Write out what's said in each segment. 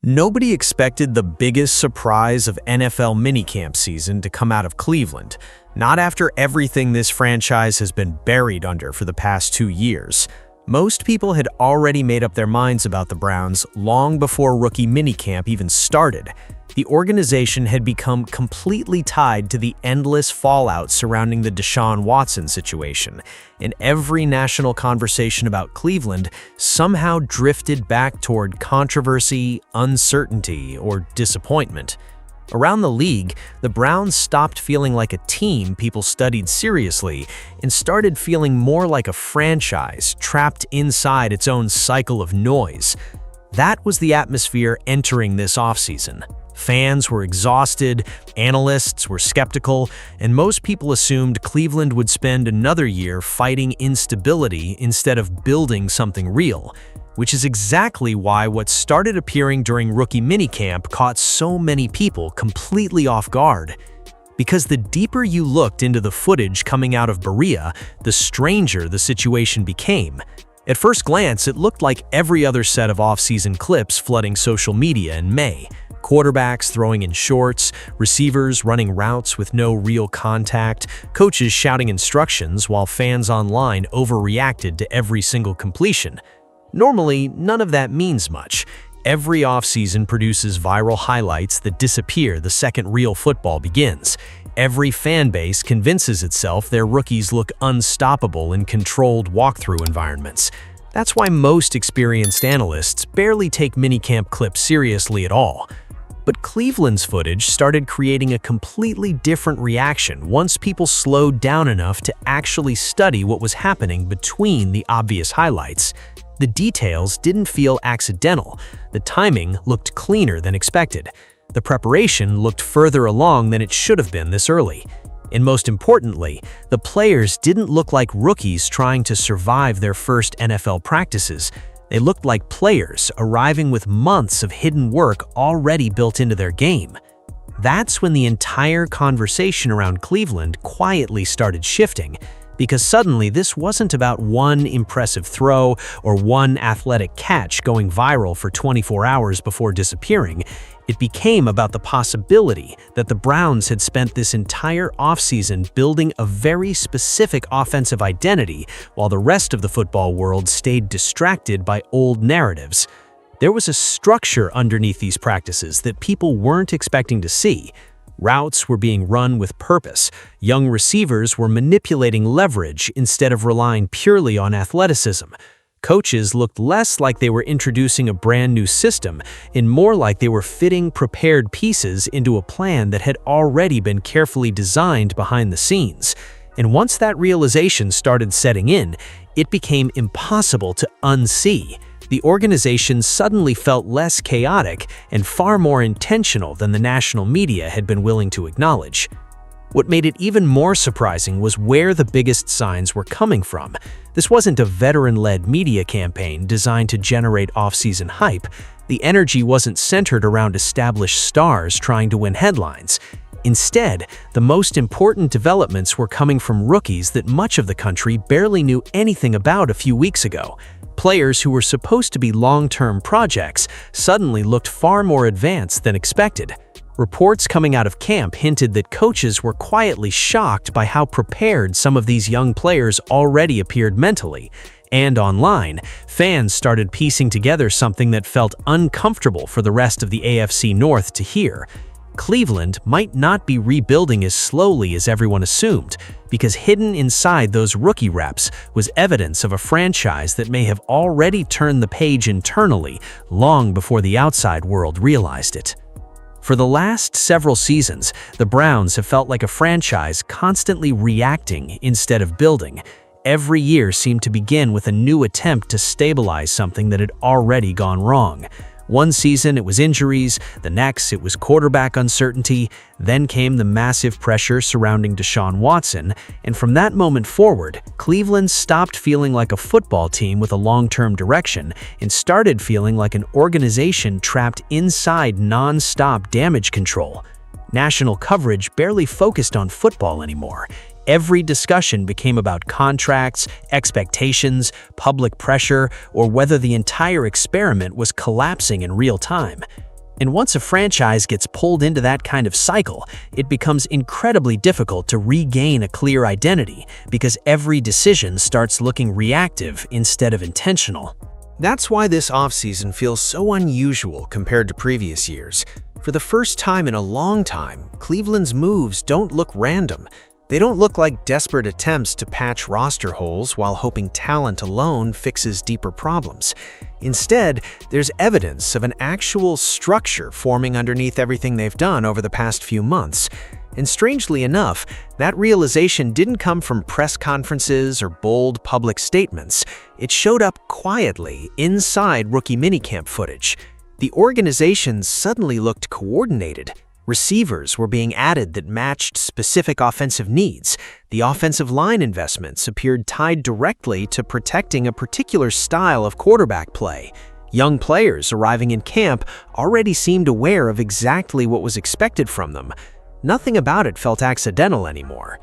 Nobody expected the biggest surprise of NFL minicamp season to come out of Cleveland, not after everything this franchise has been buried under for the past 2 years. Most people had already made up their minds about the Browns long before rookie minicamp even started. The organization had become completely tied to the endless fallout surrounding the Deshaun Watson situation, and every national conversation about Cleveland somehow drifted back toward controversy, uncertainty, or disappointment. Around the league, the Browns stopped feeling like a team people studied seriously and started feeling more like a franchise trapped inside its own cycle of noise. That was the atmosphere entering this offseason. Fans were exhausted, analysts were skeptical, and most people assumed Cleveland would spend another year fighting instability instead of building something real, which is exactly why what started appearing during rookie minicamp caught so many people completely off guard. Because the deeper you looked into the footage coming out of Berea, the stranger the situation became. At first glance, it looked like every other set of off-season clips flooding social media in May. Quarterbacks throwing in shorts, receivers running routes with no real contact, coaches shouting instructions while fans online overreacted to every single completion. Normally, none of that means much. Every offseason produces viral highlights that disappear the second real football begins. Every fan base convinces itself their rookies look unstoppable in controlled walkthrough environments. That's why most experienced analysts barely take minicamp clips seriously at all. But Cleveland's footage started creating a completely different reaction once people slowed down enough to actually study what was happening between the obvious highlights. The details didn't feel accidental. The timing looked cleaner than expected. The preparation looked further along than it should have been this early. And most importantly, the players didn't look like rookies trying to survive their first NFL practices. They looked like players arriving with months of hidden work already built into their game. That's when the entire conversation around Cleveland quietly started shifting, because suddenly this wasn't about one impressive throw or one athletic catch going viral for 24 hours before disappearing. It became about the possibility that the Browns had spent this entire offseason building a very specific offensive identity while the rest of the football world stayed distracted by old narratives. There was a structure underneath these practices that people weren't expecting to see. Routes were being run with purpose. Young receivers were manipulating leverage instead of relying purely on athleticism. Coaches looked less like they were introducing a brand new system and more like they were fitting prepared pieces into a plan that had already been carefully designed behind the scenes. And once that realization started setting in, it became impossible to unsee. The organization suddenly felt less chaotic and far more intentional than the national media had been willing to acknowledge. What made it even more surprising was where the biggest signs were coming from. This wasn't a veteran-led media campaign designed to generate off-season hype. The energy wasn't centered around established stars trying to win headlines. Instead, the most important developments were coming from rookies that much of the country barely knew anything about a few weeks ago. Players who were supposed to be long-term projects suddenly looked far more advanced than expected. Reports coming out of camp hinted that coaches were quietly shocked by how prepared some of these young players already appeared mentally. And online, fans started piecing together something that felt uncomfortable for the rest of the AFC North to hear. Cleveland might not be rebuilding as slowly as everyone assumed, because hidden inside those rookie reps was evidence of a franchise that may have already turned the page internally long before the outside world realized it. For the last several seasons, the Browns have felt like a franchise constantly reacting instead of building. Every year seemed to begin with a new attempt to stabilize something that had already gone wrong. One season it was injuries, the next it was quarterback uncertainty, then came the massive pressure surrounding Deshaun Watson, and from that moment forward, Cleveland stopped feeling like a football team with a long-term direction and started feeling like an organization trapped inside non-stop damage control. National coverage barely focused on football anymore. Every discussion became about contracts, expectations, public pressure, or whether the entire experiment was collapsing in real time. And once a franchise gets pulled into that kind of cycle, it becomes incredibly difficult to regain a clear identity because every decision starts looking reactive instead of intentional. That's why this offseason feels so unusual compared to previous years. For the first time in a long time, Cleveland's moves don't look random. They don't look like desperate attempts to patch roster holes while hoping talent alone fixes deeper problems. Instead, there's evidence of an actual structure forming underneath everything they've done over the past few months. And strangely enough, that realization didn't come from press conferences or bold public statements. It showed up quietly inside rookie minicamp footage. The organization suddenly looked coordinated. Receivers were being added that matched specific offensive needs. The offensive line investments appeared tied directly to protecting a particular style of quarterback play. Young players arriving in camp already seemed aware of exactly what was expected from them. Nothing about it felt accidental anymore.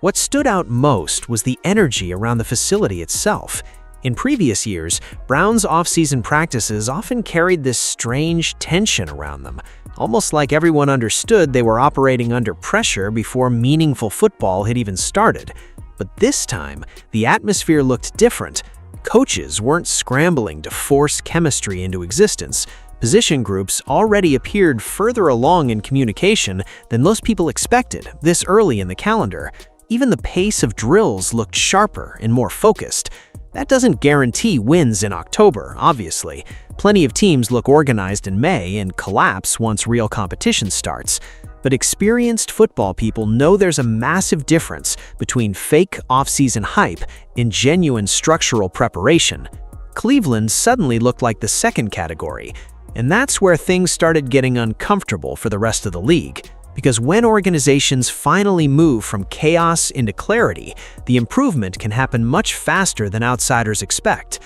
What stood out most was the energy around the facility itself. In previous years, Browns' off-season practices often carried this strange tension around them, almost like everyone understood they were operating under pressure before meaningful football had even started. But this time, the atmosphere looked different. Coaches weren't scrambling to force chemistry into existence. Position groups already appeared further along in communication than most people expected this early in the calendar. Even the pace of drills looked sharper and more focused. That doesn't guarantee wins in October, obviously. Plenty of teams look organized in May and collapse once real competition starts. But experienced football people know there's a massive difference between fake off-season hype and genuine structural preparation. Cleveland suddenly looked like the second category, and that's where things started getting uncomfortable for the rest of the league. Because when organizations finally move from chaos into clarity, the improvement can happen much faster than outsiders expect.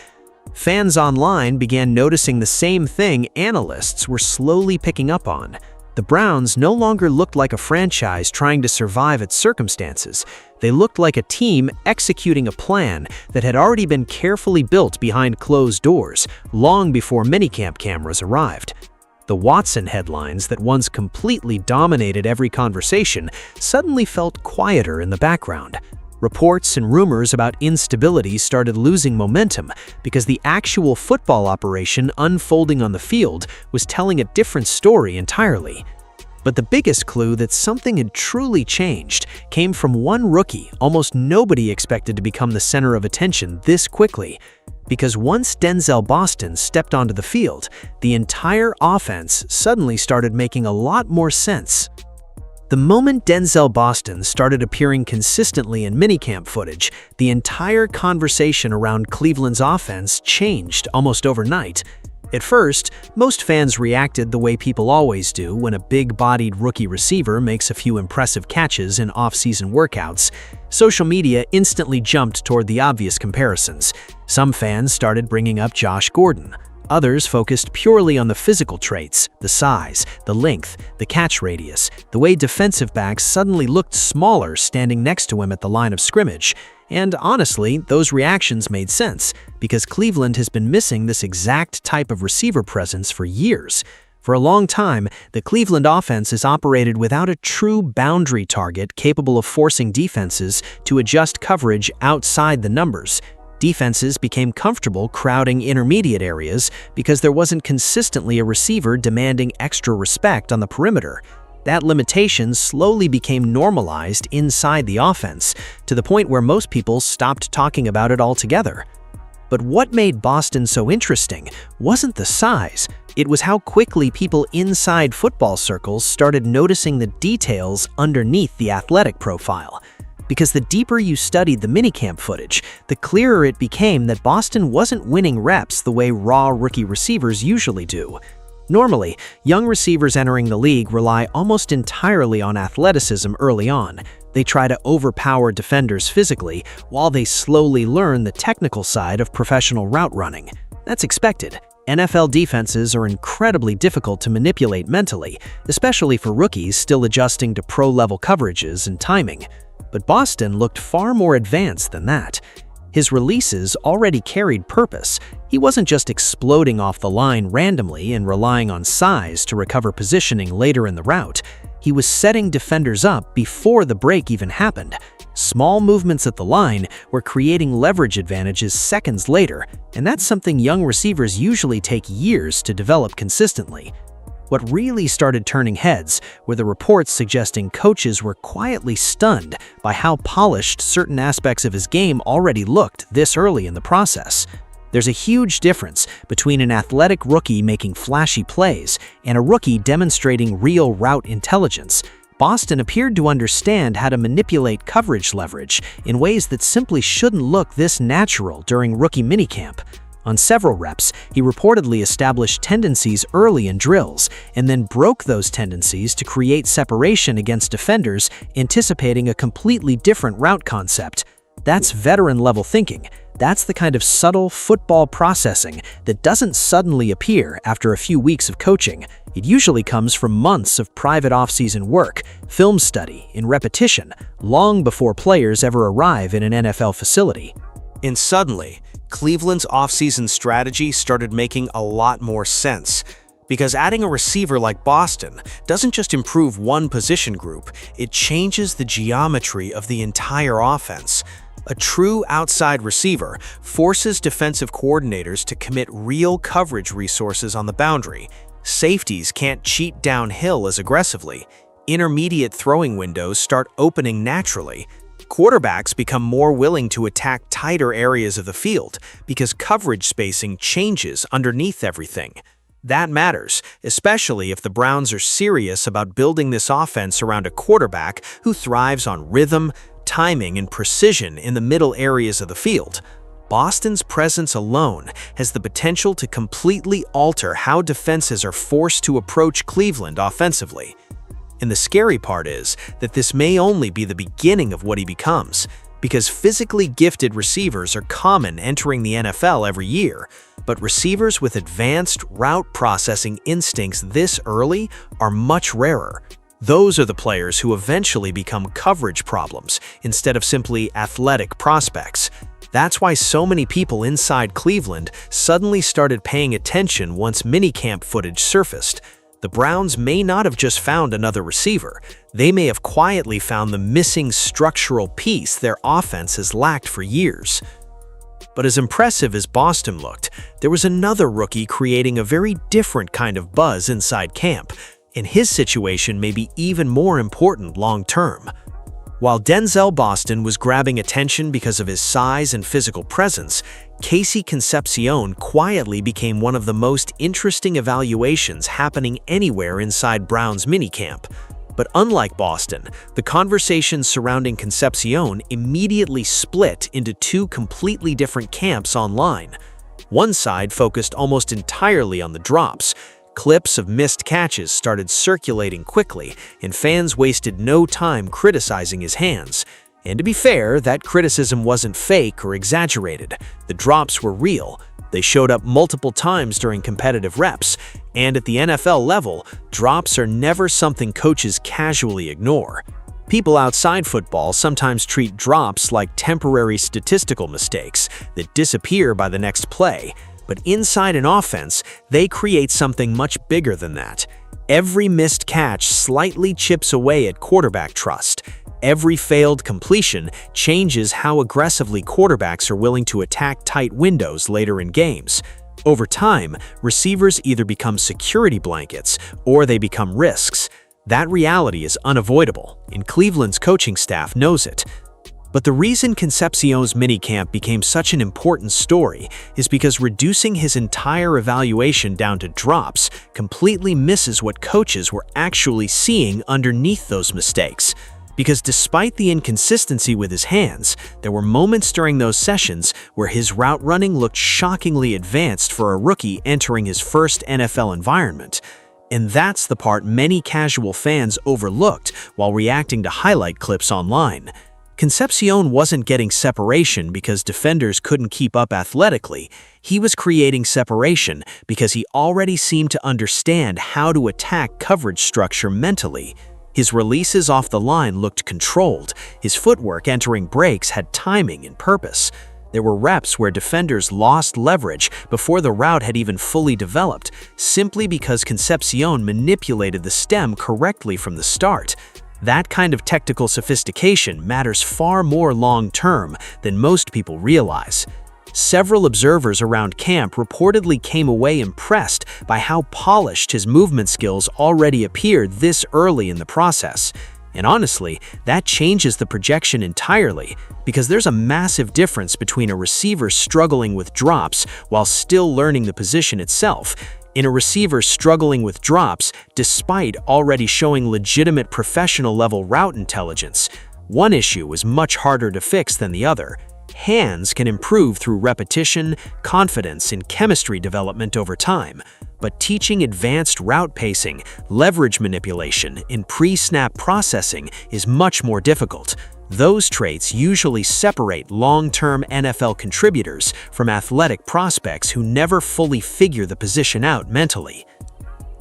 Fans online began noticing the same thing analysts were slowly picking up on. The Browns no longer looked like a franchise trying to survive its circumstances. They looked like a team executing a plan that had already been carefully built behind closed doors, long before minicamp cameras arrived. The Watson headlines that once completely dominated every conversation suddenly felt quieter in the background. Reports and rumors about instability started losing momentum because the actual football operation unfolding on the field was telling a different story entirely. But the biggest clue that something had truly changed came from one rookie almost nobody expected to become the center of attention this quickly. Because once Denzel Boston stepped onto the field, the entire offense suddenly started making a lot more sense. The moment Denzel Boston started appearing consistently in minicamp footage, the entire conversation around Cleveland's offense changed almost overnight. At first, most fans reacted the way people always do when a big-bodied rookie receiver makes a few impressive catches in off-season workouts. Social media instantly jumped toward the obvious comparisons. Some fans started bringing up Josh Gordon. Others focused purely on the physical traits, the size, the length, the catch radius, the way defensive backs suddenly looked smaller standing next to him at the line of scrimmage. And honestly, those reactions made sense, because Cleveland has been missing this exact type of receiver presence for years. For a long time, the Cleveland offense has operated without a true boundary target capable of forcing defenses to adjust coverage outside the numbers. Defenses became comfortable crowding intermediate areas because there wasn't consistently a receiver demanding extra respect on the perimeter. That limitation slowly became normalized inside the offense, to the point where most people stopped talking about it altogether. But what made Boston so interesting wasn't the size, it was how quickly people inside football circles started noticing the details underneath the athletic profile. Because the deeper you studied the minicamp footage, the clearer it became that Boston wasn't winning reps the way raw rookie receivers usually do. Normally, young receivers entering the league rely almost entirely on athleticism early on. They try to overpower defenders physically while they slowly learn the technical side of professional route running. That's expected. NFL defenses are incredibly difficult to manipulate mentally, especially for rookies still adjusting to pro-level coverages and timing. But Boston looked far more advanced than that. His releases already carried purpose. He wasn't just exploding off the line randomly and relying on size to recover positioning later in the route. He was setting defenders up before the break even happened. Small movements at the line were creating leverage advantages seconds later, and that's something young receivers usually take years to develop consistently. What really started turning heads were the reports suggesting coaches were quietly stunned by how polished certain aspects of his game already looked this early in the process. There's a huge difference between an athletic rookie making flashy plays and a rookie demonstrating real route intelligence. Boston appeared to understand how to manipulate coverage leverage in ways that simply shouldn't look this natural during rookie minicamp. On several reps, he reportedly established tendencies early in drills and then broke those tendencies to create separation against defenders, anticipating a completely different route concept. That's veteran-level thinking. That's the kind of subtle football processing that doesn't suddenly appear after a few weeks of coaching. It usually comes from months of private off-season work, film study, and repetition, long before players ever arrive in an NFL facility. And suddenly, Cleveland's offseason strategy started making a lot more sense. Because adding a receiver like Boston doesn't just improve one position group, it changes the geometry of the entire offense. A true outside receiver forces defensive coordinators to commit real coverage resources on the boundary. Safeties can't cheat downhill as aggressively. Intermediate throwing windows start opening naturally. Quarterbacks become more willing to attack tighter areas of the field because coverage spacing changes underneath everything. That matters, especially if the Browns are serious about building this offense around a quarterback who thrives on rhythm, timing, and precision in the middle areas of the field. Boston's presence alone has the potential to completely alter how defenses are forced to approach Cleveland offensively. And the scary part is that this may only be the beginning of what he becomes, because physically gifted receivers are common entering the NFL every year, but receivers with advanced route processing instincts this early are much rarer. Those are the players who eventually become coverage problems instead of simply athletic prospects. That's why so many people inside Cleveland suddenly started paying attention once minicamp footage surfaced. The Browns may not have just found another receiver. They may have quietly found the missing structural piece their offense has lacked for years. But as impressive as Boston looked, there was another rookie creating a very different kind of buzz inside camp, and his situation may be even more important long-term. While Denzel Boston was grabbing attention because of his size and physical presence, Casey Concepcion quietly became one of the most interesting evaluations happening anywhere inside Browns minicamp. But unlike Boston, the conversations surrounding Concepcion immediately split into two completely different camps online. One side focused almost entirely on the drops. Clips of missed catches started circulating quickly, and fans wasted no time criticizing his hands. And to be fair, that criticism wasn't fake or exaggerated. The drops were real. They showed up multiple times during competitive reps, and at the NFL level, drops are never something coaches casually ignore. People outside football sometimes treat drops like temporary statistical mistakes that disappear by the next play. But inside an offense, they create something much bigger than that. Every missed catch slightly chips away at quarterback trust. Every failed completion changes how aggressively quarterbacks are willing to attack tight windows later in games. Over time, receivers either become security blankets or they become risks. That reality is unavoidable, and Cleveland's coaching staff knows it. But the reason Concepcion's minicamp became such an important story is because reducing his entire evaluation down to drops completely misses what coaches were actually seeing underneath those mistakes. Because despite the inconsistency with his hands, there were moments during those sessions where his route running looked shockingly advanced for a rookie entering his first NFL environment. And that's the part many casual fans overlooked while reacting to highlight clips online. Concepcion wasn't getting separation because defenders couldn't keep up athletically. He was creating separation because he already seemed to understand how to attack coverage structure mentally. His releases off the line looked controlled. His footwork entering breaks had timing and purpose. There were reps where defenders lost leverage before the route had even fully developed, simply because Concepcion manipulated the stem correctly from the start. That kind of technical sophistication matters far more long-term than most people realize. Several observers around camp reportedly came away impressed by how polished his movement skills already appeared this early in the process. And honestly, that changes the projection entirely, because there's a massive difference between a receiver struggling with drops while still learning the position itself, and a receiver struggling with drops despite already showing legitimate professional-level route intelligence. One issue is much harder to fix than the other. Hands can improve through repetition, confidence, and chemistry development over time. But teaching advanced route pacing, leverage manipulation, and pre-snap processing is much more difficult. Those traits usually separate long-term NFL contributors from athletic prospects who never fully figure the position out mentally.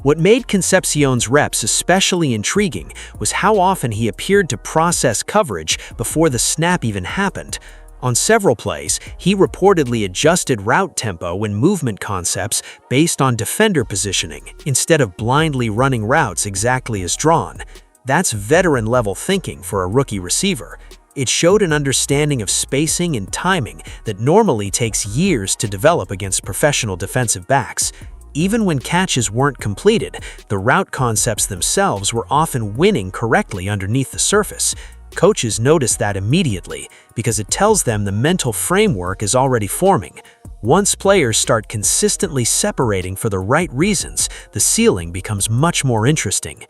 What made Concepcion's reps especially intriguing was how often he appeared to process coverage before the snap even happened. On several plays, he reportedly adjusted route tempo and movement concepts based on defender positioning, instead of blindly running routes exactly as drawn. That's veteran-level thinking for a rookie receiver. It showed an understanding of spacing and timing that normally takes years to develop against professional defensive backs. Even when catches weren't completed, the route concepts themselves were often winning correctly underneath the surface. Coaches notice that immediately because it tells them the mental framework is already forming. Once players start consistently separating for the right reasons, the ceiling becomes much more interesting.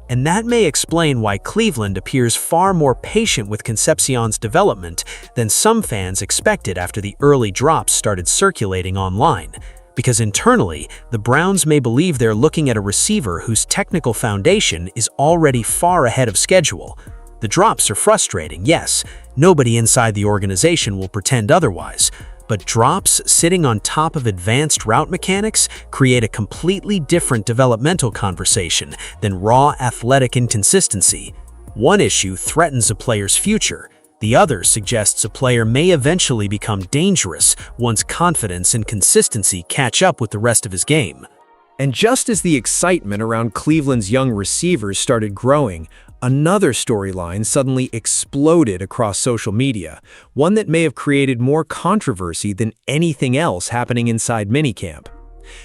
And that may explain why Cleveland appears far more patient with Concepcion's development than some fans expected after the early drops started circulating online. Because internally, the Browns may believe they're looking at a receiver whose technical foundation is already far ahead of schedule. The drops are frustrating, yes. Nobody inside the organization will pretend otherwise. But drops sitting on top of advanced route mechanics create a completely different developmental conversation than raw athletic inconsistency. One issue threatens a player's future. The other suggests a player may eventually become dangerous once confidence and consistency catch up with the rest of his game. And just as the excitement around Cleveland's young receivers started growing, another storyline suddenly exploded across social media, one that may have created more controversy than anything else happening inside minicamp.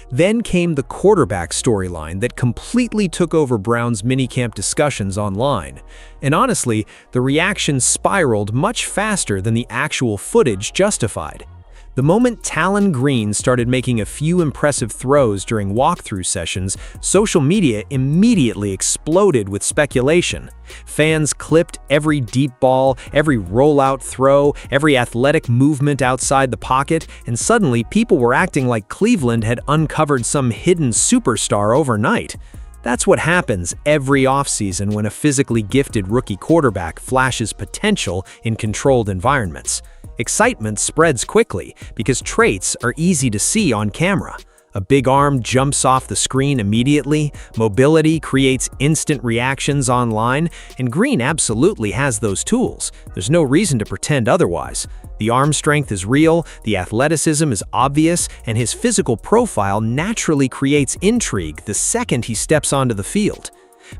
Then came the quarterback storyline that completely took over Brown's minicamp discussions online. And honestly, the reaction spiraled much faster than the actual footage justified. The moment Talon Green started making a few impressive throws during walkthrough sessions, social media immediately exploded with speculation. Fans clipped every deep ball, every rollout throw, every athletic movement outside the pocket, and suddenly people were acting like Cleveland had uncovered some hidden superstar overnight. That's what happens every offseason when a physically gifted rookie quarterback flashes potential in controlled environments. Excitement spreads quickly because traits are easy to see on camera. A big arm jumps off the screen immediately, mobility creates instant reactions online, and Green absolutely has those tools. There's no reason to pretend otherwise. The arm strength is real, the athleticism is obvious, and his physical profile naturally creates intrigue the second he steps onto the field.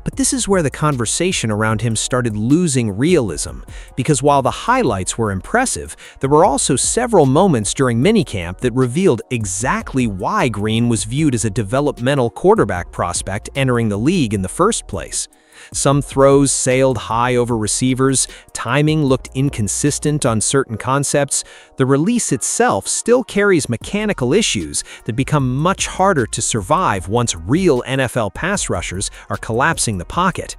But this is where the conversation around him started losing realism, because while the highlights were impressive, there were also several moments during minicamp that revealed exactly why Green was viewed as a developmental quarterback prospect entering the league in the first place. Some throws sailed high over receivers, timing looked inconsistent on certain concepts. The release itself still carries mechanical issues that become much harder to survive once real NFL pass rushers are collapsing the pocket.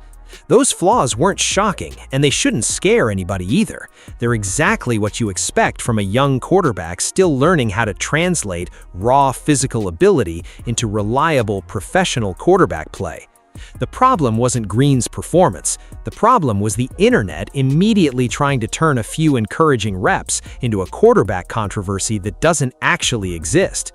Those flaws weren't shocking, and they shouldn't scare anybody either. They're exactly what you expect from a young quarterback still learning how to translate raw physical ability into reliable professional quarterback play. The problem wasn't Green's performance. The problem was the internet immediately trying to turn a few encouraging reps into a quarterback controversy that doesn't actually exist.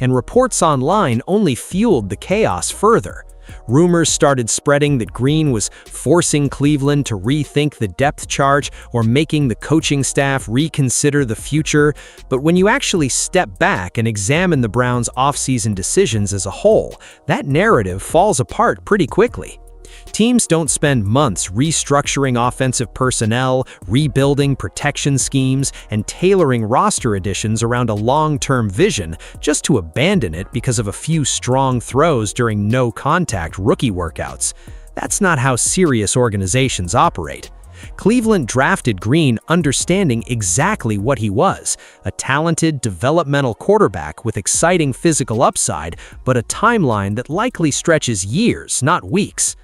And reports online only fueled the chaos further. Rumors started spreading that Green was forcing Cleveland to rethink the depth chart or making the coaching staff reconsider the future, but when you actually step back and examine the Browns' offseason decisions as a whole, that narrative falls apart pretty quickly. Teams don't spend months restructuring offensive personnel, rebuilding protection schemes, and tailoring roster additions around a long-term vision just to abandon it because of a few strong throws during no-contact rookie workouts. That's not how serious organizations operate. Cleveland drafted Green understanding exactly what he was, a talented developmental quarterback with exciting physical upside, but a timeline that likely stretches years, not weeks.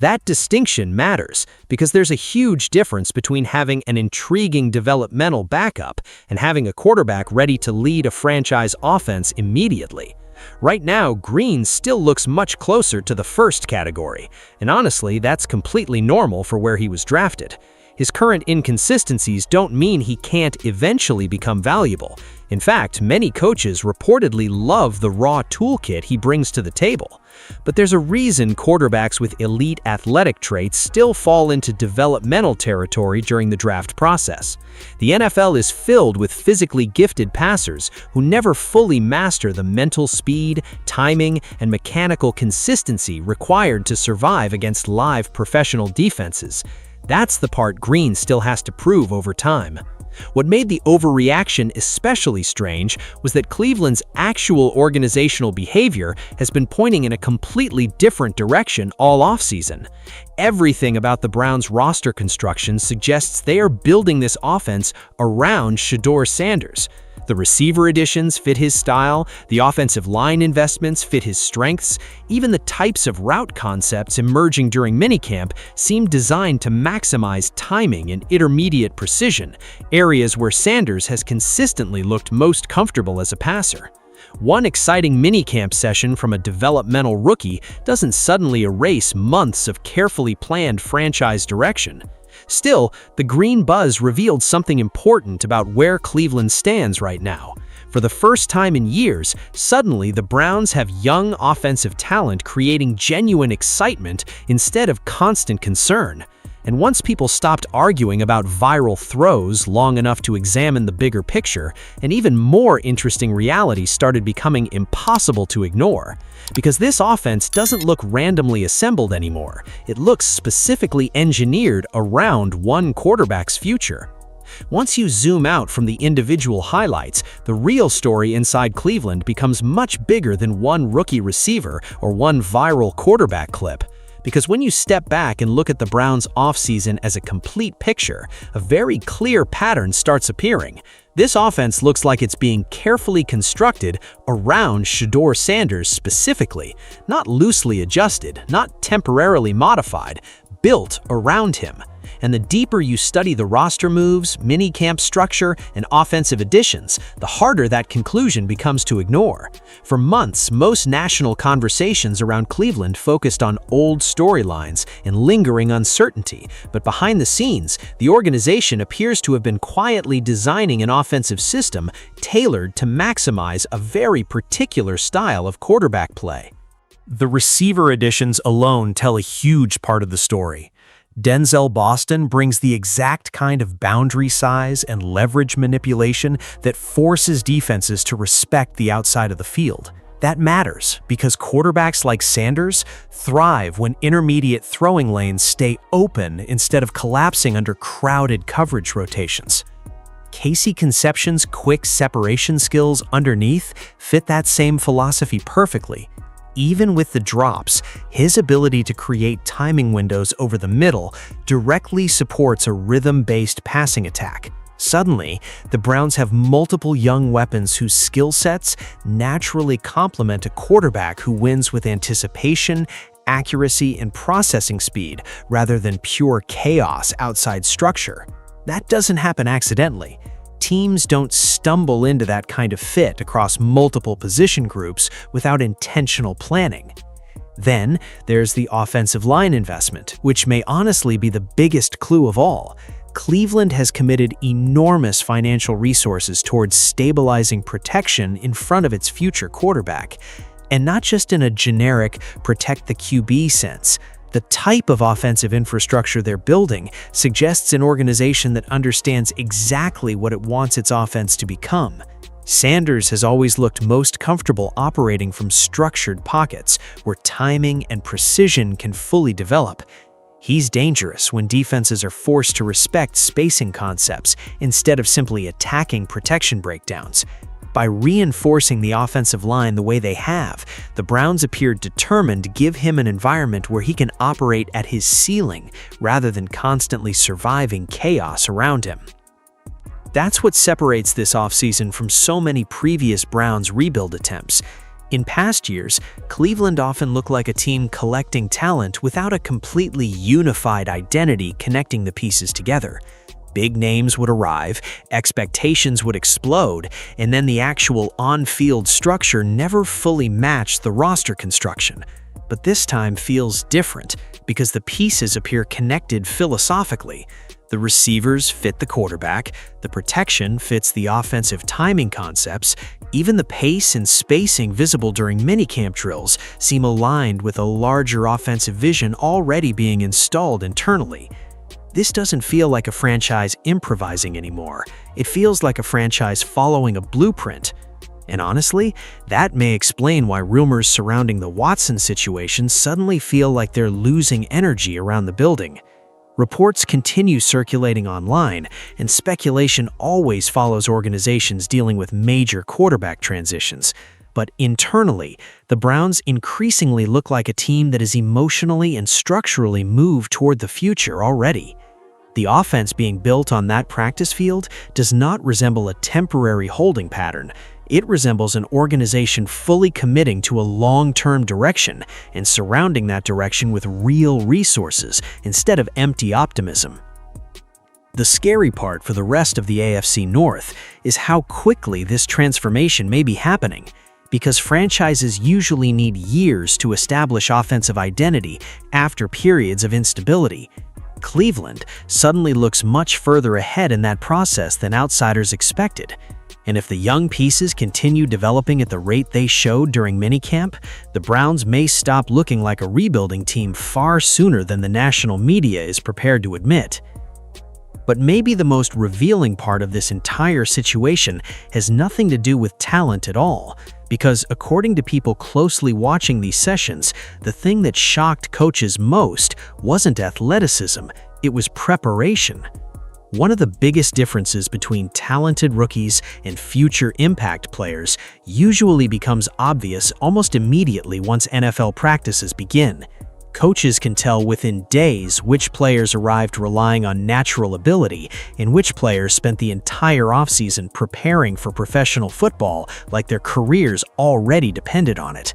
That distinction matters because there's a huge difference between having an intriguing developmental backup and having a quarterback ready to lead a franchise offense immediately. Right now, Green still looks much closer to the first category, and honestly, that's completely normal for where he was drafted. His current inconsistencies don't mean he can't eventually become valuable. In fact, many coaches reportedly love the raw toolkit he brings to the table. But there's a reason quarterbacks with elite athletic traits still fall into developmental territory during the draft process. The NFL is filled with physically gifted passers who never fully master the mental speed, timing, and mechanical consistency required to survive against live professional defenses. That's the part Green still has to prove over time. What made the overreaction especially strange was that Cleveland's actual organizational behavior has been pointing in a completely different direction all offseason. Everything about the Browns' roster construction suggests they are building this offense around Shedeur Sanders. The receiver additions fit his style, the offensive line investments fit his strengths, even the types of route concepts emerging during minicamp seem designed to maximize timing and intermediate precision, areas where Sanders has consistently looked most comfortable as a passer. One exciting minicamp session from a developmental rookie doesn't suddenly erase months of carefully planned franchise direction. Still, the Green buzz revealed something important about where Cleveland stands right now. For the first time in years, suddenly the Browns have young offensive talent creating genuine excitement instead of constant concern. And once people stopped arguing about viral throws long enough to examine the bigger picture, an even more interesting reality started becoming impossible to ignore. Because this offense doesn't look randomly assembled anymore. It looks specifically engineered around one quarterback's future. Once you zoom out from the individual highlights, the real story inside Cleveland becomes much bigger than one rookie receiver or one viral quarterback clip. Because when you step back and look at the Browns' offseason as a complete picture, a very clear pattern starts appearing. This offense looks like it's being carefully constructed around Shedeur Sanders specifically, not loosely adjusted, not temporarily modified, built around him. And the deeper you study the roster moves, minicamp structure, and offensive additions, the harder that conclusion becomes to ignore. For months, most national conversations around Cleveland focused on old storylines and lingering uncertainty, but behind the scenes, the organization appears to have been quietly designing an offensive system tailored to maximize a very particular style of quarterback play. The receiver additions alone tell a huge part of the story. Denzel Boston brings the exact kind of boundary size and leverage manipulation that forces defenses to respect the outside of the field. That matters because quarterbacks like Sanders thrive when intermediate throwing lanes stay open instead of collapsing under crowded coverage rotations. KC Concepcion's quick separation skills underneath fit that same philosophy perfectly. Even with the drops, his ability to create timing windows over the middle directly supports a rhythm-based passing attack. Suddenly, the Browns have multiple young weapons whose skill sets naturally complement a quarterback who wins with anticipation, accuracy, and processing speed rather than pure chaos outside structure. That doesn't happen accidentally. Teams don't stumble into that kind of fit across multiple position groups without intentional planning. Then, there's the offensive line investment, which may honestly be the biggest clue of all. Cleveland has committed enormous financial resources towards stabilizing protection in front of its future quarterback. And not just in a generic protect the QB sense. The type of offensive infrastructure they're building suggests an organization that understands exactly what it wants its offense to become. Sanders has always looked most comfortable operating from structured pockets where timing and precision can fully develop. He's dangerous when defenses are forced to respect spacing concepts instead of simply attacking protection breakdowns. By reinforcing the offensive line the way they have, the Browns appear determined to give him an environment where he can operate at his ceiling rather than constantly surviving chaos around him. That's what separates this offseason from so many previous Browns rebuild attempts. In past years, Cleveland often looked like a team collecting talent without a completely unified identity connecting the pieces together. Big names would arrive, expectations would explode, and then the actual on-field structure never fully matched the roster construction. But this time feels different because the pieces appear connected philosophically. The receivers fit the quarterback, the protection fits the offensive timing concepts, even the pace and spacing visible during minicamp drills seem aligned with a larger offensive vision already being installed internally. This doesn't feel like a franchise improvising anymore. It feels like a franchise following a blueprint. And honestly, that may explain why rumors surrounding the Watson situation suddenly feel like they're losing energy around the building. Reports continue circulating online, and speculation always follows organizations dealing with major quarterback transitions. But internally, the Browns increasingly look like a team that is emotionally and structurally moved toward the future already. The offense being built on that practice field does not resemble a temporary holding pattern. It resembles an organization fully committing to a long-term direction and surrounding that direction with real resources instead of empty optimism. The scary part for the rest of the AFC North is how quickly this transformation may be happening, because franchises usually need years to establish offensive identity after periods of instability. Cleveland suddenly looks much further ahead in that process than outsiders expected. And if the young pieces continue developing at the rate they showed during minicamp, the Browns may stop looking like a rebuilding team far sooner than the national media is prepared to admit. But maybe the most revealing part of this entire situation has nothing to do with talent at all, because according to people closely watching these sessions, the thing that shocked coaches most wasn't athleticism, it was preparation. One of the biggest differences between talented rookies and future impact players usually becomes obvious almost immediately once NFL practices begin. Coaches can tell within days which players arrived relying on natural ability and which players spent the entire offseason preparing for professional football like their careers already depended on it.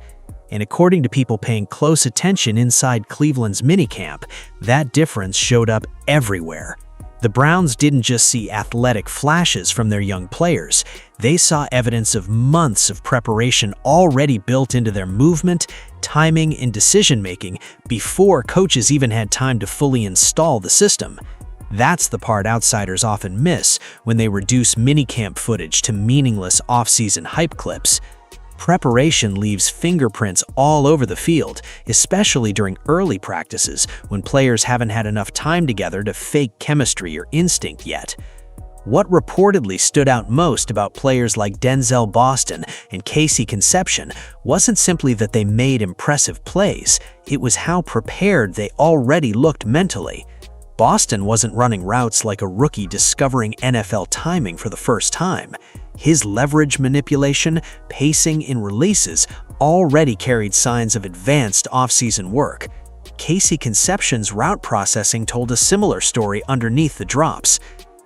And according to people paying close attention inside Cleveland's minicamp, that difference showed up everywhere. The Browns didn't just see athletic flashes from their young players. They saw evidence of months of preparation already built into their movement, timing, and decision-making before coaches even had time to fully install the system. That's the part outsiders often miss when they reduce minicamp footage to meaningless off-season hype clips. Preparation leaves fingerprints all over the field, especially during early practices when players haven't had enough time together to fake chemistry or instinct yet. What reportedly stood out most about players like Denzel Boston and KC Concepcion wasn't simply that they made impressive plays, it was how prepared they already looked mentally. Boston wasn't running routes like a rookie discovering NFL timing for the first time. His leverage manipulation, pacing, and releases already carried signs of advanced off-season work. Casey Concepcion's route processing told a similar story underneath the drops.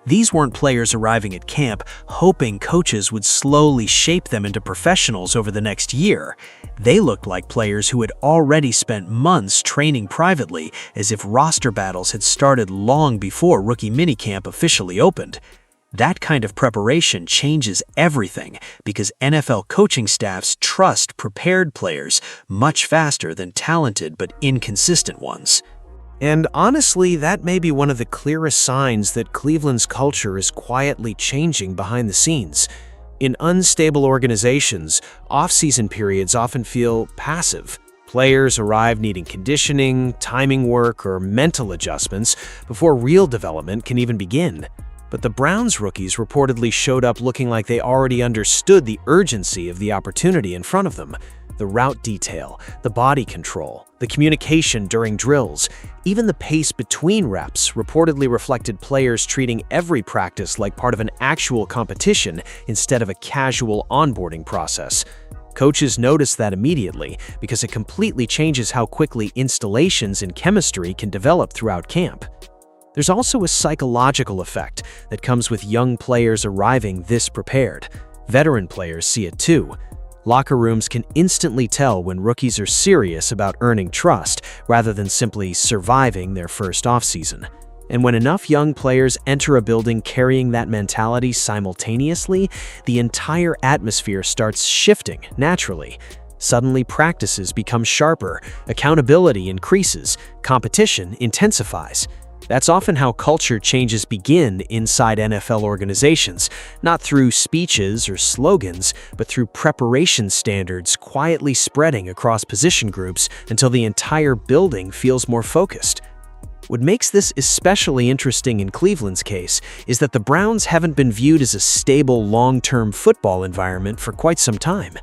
These weren't players arriving at camp hoping coaches would slowly shape them into professionals over the next year. They looked like players who had already spent months training privately, as if roster battles had started long before rookie minicamp officially opened. That kind of preparation changes everything because NFL coaching staffs trust prepared players much faster than talented but inconsistent ones. And honestly, that may be one of the clearest signs that Cleveland's culture is quietly changing behind the scenes. In unstable organizations, off-season periods often feel passive. Players arrive needing conditioning, timing work, or mental adjustments before real development can even begin. But the Browns rookies reportedly showed up looking like they already understood the urgency of the opportunity in front of them. The route detail, the body control, the communication during drills, even the pace between reps reportedly reflected players treating every practice like part of an actual competition instead of a casual onboarding process. Coaches notice that immediately because it completely changes how quickly installations and chemistry can develop throughout camp. There's also a psychological effect that comes with young players arriving this prepared. Veteran players see it too. Locker rooms can instantly tell when rookies are serious about earning trust rather than simply surviving their first offseason. And when enough young players enter a building carrying that mentality simultaneously, the entire atmosphere starts shifting naturally. Suddenly, practices become sharper, accountability increases, competition intensifies. That's often how culture changes begin inside NFL organizations, not through speeches or slogans, but through preparation standards quietly spreading across position groups until the entire building feels more focused. What makes this especially interesting in Cleveland's case is that the Browns haven't been viewed as a stable, long-term football environment for quite some time.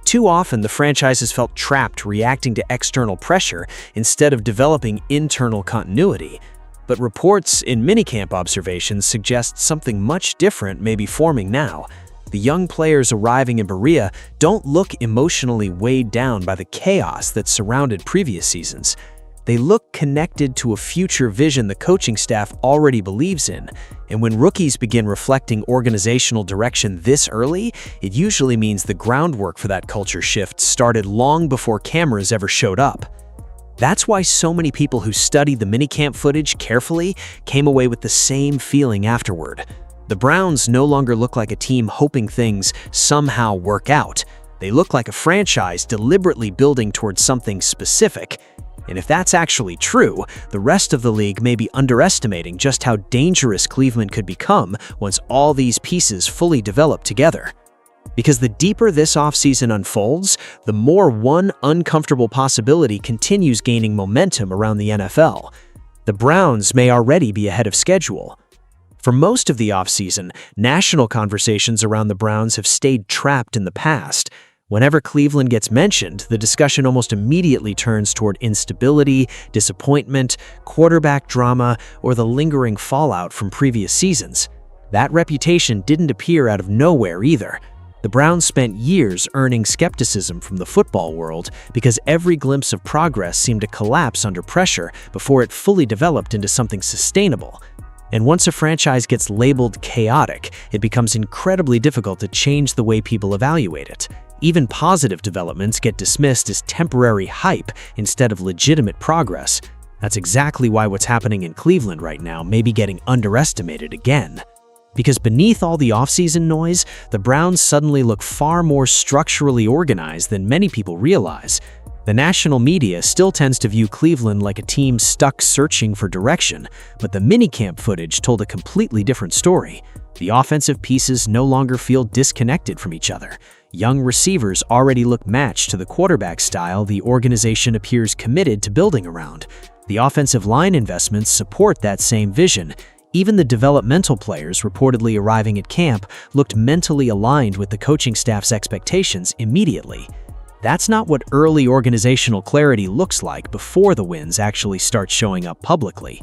Too often, the franchise has felt trapped reacting to external pressure instead of developing internal continuity. But reports in minicamp observations suggest something much different may be forming now. The young players arriving in Berea don't look emotionally weighed down by the chaos that surrounded previous seasons. They look connected to a future vision the coaching staff already believes in. And when rookies begin reflecting organizational direction this early, it usually means the groundwork for that culture shift started long before cameras ever showed up. That's why so many people who studied the minicamp footage carefully came away with the same feeling afterward. The Browns no longer look like a team hoping things somehow work out. They look like a franchise deliberately building towards something specific. And if that's actually true, the rest of the league may be underestimating just how dangerous Cleveland could become once all these pieces fully develop together. Because the deeper this offseason unfolds, the more one uncomfortable possibility continues gaining momentum around the NFL. The Browns may already be ahead of schedule. For most of the offseason, national conversations around the Browns have stayed trapped in the past. Whenever Cleveland gets mentioned, the discussion almost immediately turns toward instability, disappointment, quarterback drama, or the lingering fallout from previous seasons. That reputation didn't appear out of nowhere either. The Browns spent years earning skepticism from the football world because every glimpse of progress seemed to collapse under pressure before it fully developed into something sustainable. And once a franchise gets labeled chaotic, it becomes incredibly difficult to change the way people evaluate it. Even positive developments get dismissed as temporary hype instead of legitimate progress. That's exactly why what's happening in Cleveland right now may be getting underestimated again. Because beneath all the offseason noise, the Browns suddenly look far more structurally organized than many people realize. The national media still tends to view Cleveland like a team stuck searching for direction, but the minicamp footage told a completely different story. The offensive pieces no longer feel disconnected from each other. Young receivers already look matched to the quarterback style the organization appears committed to building around. The offensive line investments support that same vision. Even the developmental players reportedly arriving at camp looked mentally aligned with the coaching staff's expectations immediately. That's not what early organizational clarity looks like before the wins actually start showing up publicly.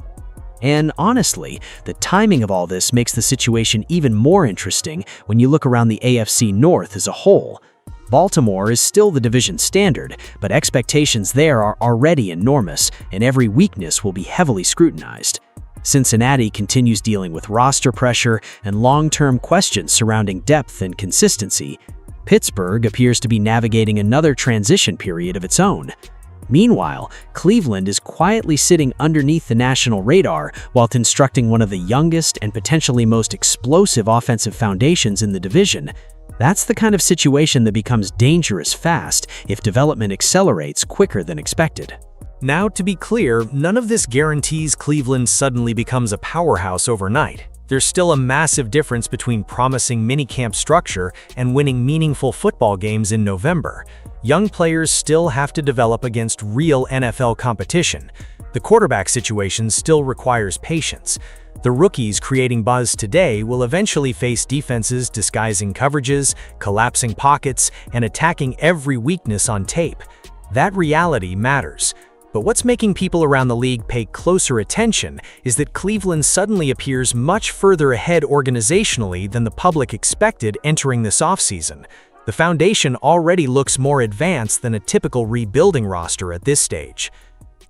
And honestly, the timing of all this makes the situation even more interesting when you look around the AFC North as a whole. Baltimore is still the division standard, but expectations there are already enormous, and every weakness will be heavily scrutinized. Cincinnati continues dealing with roster pressure and long-term questions surrounding depth and consistency. Pittsburgh appears to be navigating another transition period of its own. Meanwhile, Cleveland is quietly sitting underneath the national radar while constructing one of the youngest and potentially most explosive offensive foundations in the division. That's the kind of situation that becomes dangerous fast if development accelerates quicker than expected. Now, to be clear, none of this guarantees Cleveland suddenly becomes a powerhouse overnight. there's still a massive difference between promising minicamp structure and winning meaningful football games in November. Young players still have to develop against real NFL competition. The quarterback situation still requires patience. The rookies creating buzz today will eventually face defenses disguising coverages, collapsing pockets, and attacking every weakness on tape. That reality matters. But what's making people around the league pay closer attention is that Cleveland suddenly appears much further ahead organizationally than the public expected entering this offseason. The foundation already looks more advanced than a typical rebuilding roster at this stage.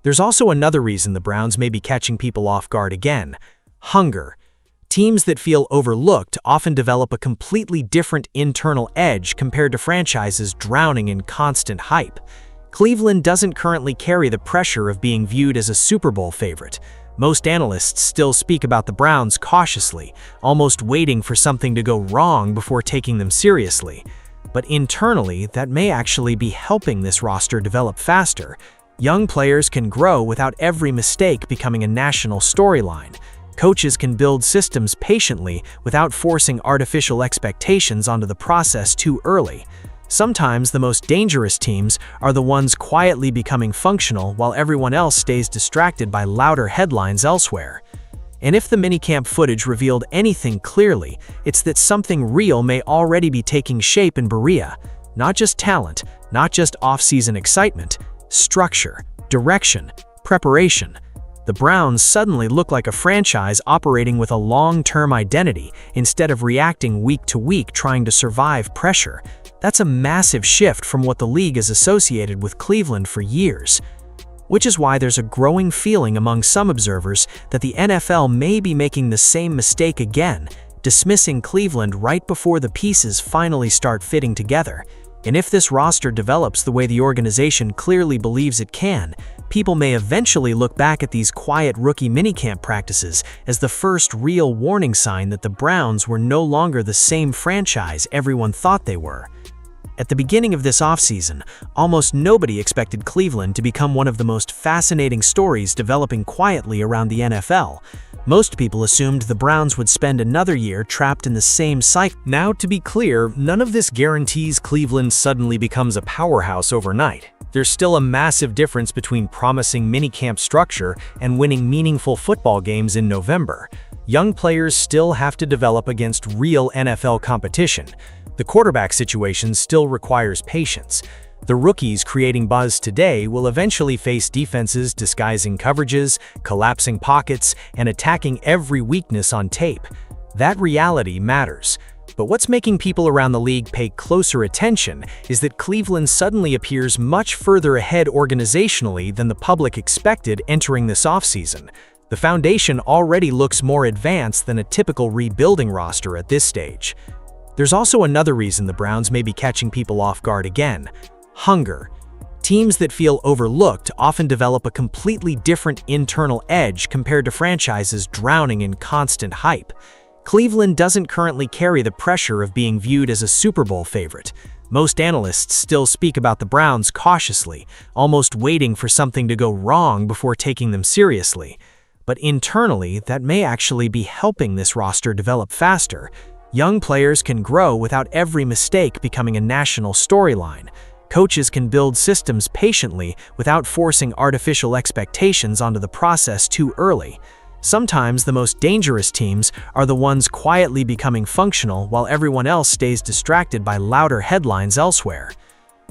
There's also another reason the Browns may be catching people off guard again: hunger. Teams that feel overlooked often develop a completely different internal edge compared to franchises drowning in constant hype. Cleveland doesn't currently carry the pressure of being viewed as a Super Bowl favorite. Most analysts still speak about the Browns cautiously, almost waiting for something to go wrong before taking them seriously. But internally, that may actually be helping this roster develop faster. Young players can grow without every mistake becoming a national storyline. Coaches can build systems patiently without forcing artificial expectations onto the process too early. Sometimes the most dangerous teams are the ones quietly becoming functional while everyone else stays distracted by louder headlines elsewhere. And if the minicamp footage revealed anything clearly, it's that something real may already be taking shape in Berea. Not just talent, not just off-season excitement, structure, direction, preparation. The Browns suddenly look like a franchise operating with a long-term identity instead of reacting week to week trying to survive pressure. That's a massive shift from what the league has associated with Cleveland for years. Which is why there's a growing feeling among some observers that the NFL may be making the same mistake again, dismissing Cleveland right before the pieces finally start fitting together. And if this roster develops the way the organization clearly believes it can, people may eventually look back at these quiet rookie minicamp practices as the first real warning sign that the Browns were no longer the same franchise everyone thought they were. At the beginning of this offseason, almost nobody expected Cleveland to become one of the most fascinating stories developing quietly around the NFL. Most people assumed the Browns would spend another year trapped in the same cycle. Now, to be clear, none of this guarantees Cleveland suddenly becomes a powerhouse overnight. There's still a massive difference between promising minicamp structure and winning meaningful football games in November. Young players still have to develop against real NFL competition. The quarterback situation still requires patience. The rookies creating buzz today will eventually face defenses disguising coverages, collapsing pockets, and attacking every weakness on tape. That reality matters. But what's making people around the league pay closer attention is that Cleveland suddenly appears much further ahead organizationally than the public expected entering this offseason. The foundation already looks more advanced than a typical rebuilding roster at this stage. There's also another reason the Browns may be catching people off guard again: hunger. Teams that feel overlooked often develop a completely different internal edge compared to franchises drowning in constant hype. Cleveland doesn't currently carry the pressure of being viewed as a Super Bowl favorite. Most analysts still speak about the Browns cautiously, almost waiting for something to go wrong before taking them seriously. But internally, that may actually be helping this roster develop faster. Young players can grow without every mistake becoming a national storyline. Coaches can build systems patiently without forcing artificial expectations onto the process too early. Sometimes the most dangerous teams are the ones quietly becoming functional while everyone else stays distracted by louder headlines elsewhere.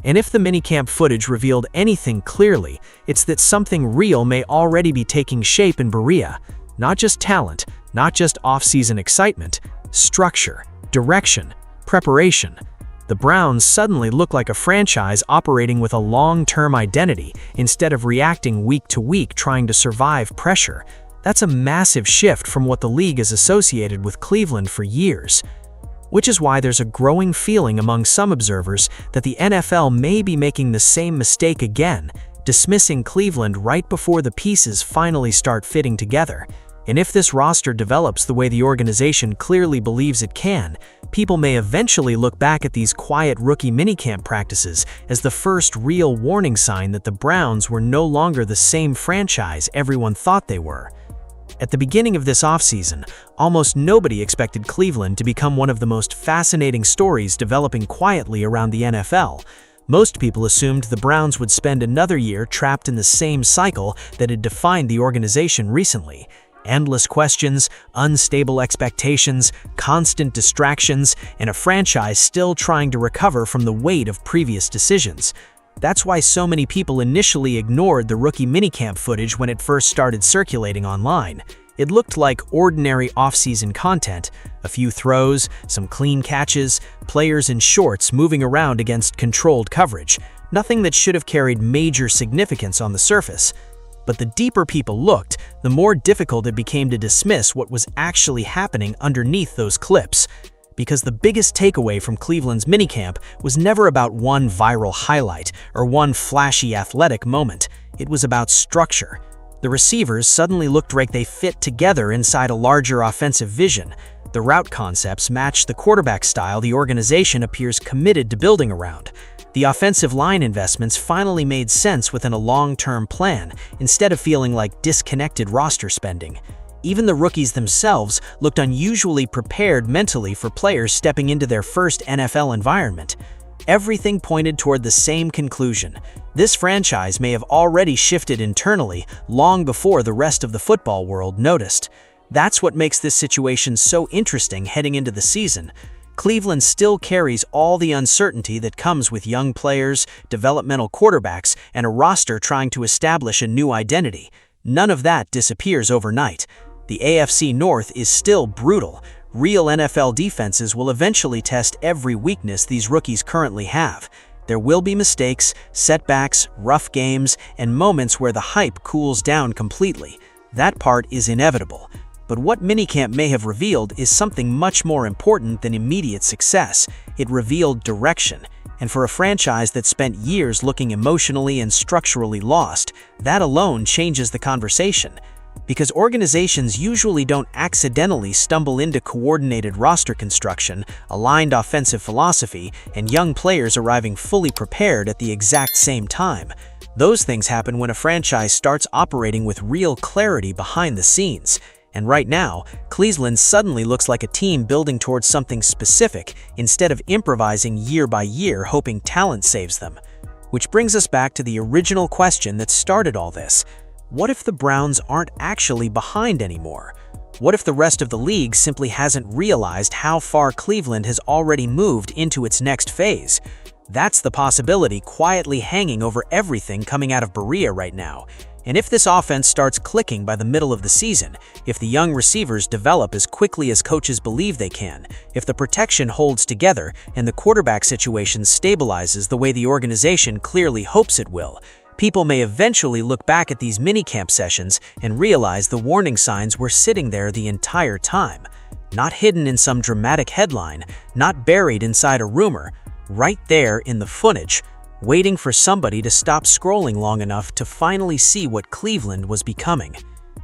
And if the minicamp footage revealed anything clearly, it's that something real may already be taking shape in Berea. Not just talent, not just off-season excitement, structure, direction, preparation. The Browns suddenly look like a franchise operating with a long-term identity instead of reacting week to week trying to survive pressure. That's a massive shift from what the league has associated with Cleveland for years. Which is why there's a growing feeling among some observers that the NFL may be making the same mistake again, dismissing Cleveland right before the pieces finally start fitting together. And if this roster develops the way the organization clearly believes it can, people may eventually look back at these quiet rookie minicamp practices as the first real warning sign that the Browns were no longer the same franchise everyone thought they were. At the beginning of this offseason, almost nobody expected Cleveland to become one of the most fascinating stories developing quietly around the NFL. Most people assumed the Browns would spend another year trapped in the same cycle that had defined the organization recently. Endless questions, unstable expectations, constant distractions, and a franchise still trying to recover from the weight of previous decisions. That's why so many people initially ignored the rookie minicamp footage when it first started circulating online. It looked like ordinary offseason content, a few throws, some clean catches, players in shorts moving around against controlled coverage, nothing that should have carried major significance on the surface. But the deeper people looked, the more difficult it became to dismiss what was actually happening underneath those clips. Because the biggest takeaway from Cleveland's minicamp was never about one viral highlight or one flashy athletic moment. It was about structure. The receivers suddenly looked like they fit together inside a larger offensive vision. The route concepts matched the quarterback style the organization appears committed to building around. The offensive line investments finally made sense within a long-term plan, instead of feeling like disconnected roster spending. Even the rookies themselves looked unusually prepared mentally for players stepping into their first NFL environment. Everything pointed toward the same conclusion. This franchise may have already shifted internally long before the rest of the football world noticed. That's what makes this situation so interesting heading into the season. Cleveland still carries all the uncertainty that comes with young players, developmental quarterbacks, and a roster trying to establish a new identity. None of that disappears overnight. The AFC North is still brutal. Real NFL defenses will eventually test every weakness these rookies currently have. There will be mistakes, setbacks, rough games, and moments where the hype cools down completely. That part is inevitable. But what minicamp may have revealed is something much more important than immediate success. It revealed direction. And for a franchise that spent years looking emotionally and structurally lost, that alone changes the conversation. Because organizations usually don't accidentally stumble into coordinated roster construction, aligned offensive philosophy, and young players arriving fully prepared at the exact same time. Those things happen when a franchise starts operating with real clarity behind the scenes. And right now, Cleveland suddenly looks like a team building towards something specific instead of improvising year by year hoping talent saves them. Which brings us back to the original question that started all this. What if the Browns aren't actually behind anymore? What if the rest of the league simply hasn't realized how far Cleveland has already moved into its next phase? That's the possibility quietly hanging over everything coming out of Berea right now. And if this offense starts clicking by the middle of the season, if the young receivers develop as quickly as coaches believe they can, if the protection holds together and the quarterback situation stabilizes the way the organization clearly hopes it will, people may eventually look back at these minicamp sessions and realize the warning signs were sitting there the entire time. Not hidden in some dramatic headline, not buried inside a rumor, right there in the footage, waiting for somebody to stop scrolling long enough to finally see what Cleveland was becoming.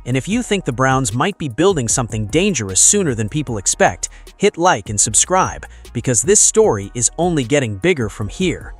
And if you think the Browns might be building something dangerous sooner than people expect, hit like and subscribe, because this story is only getting bigger from here.